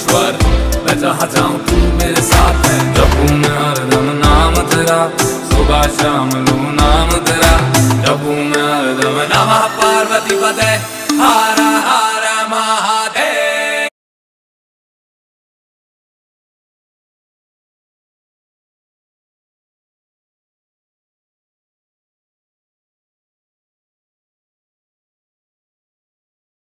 ईश्वर, मैं जहाँ जाऊँ तू मेरे साथ है। जपूं मैं हरदम नाम तेरा, सुबह शाम लूं नाम तेरा। जपूं मैं हरदम नमः पार्वती पते।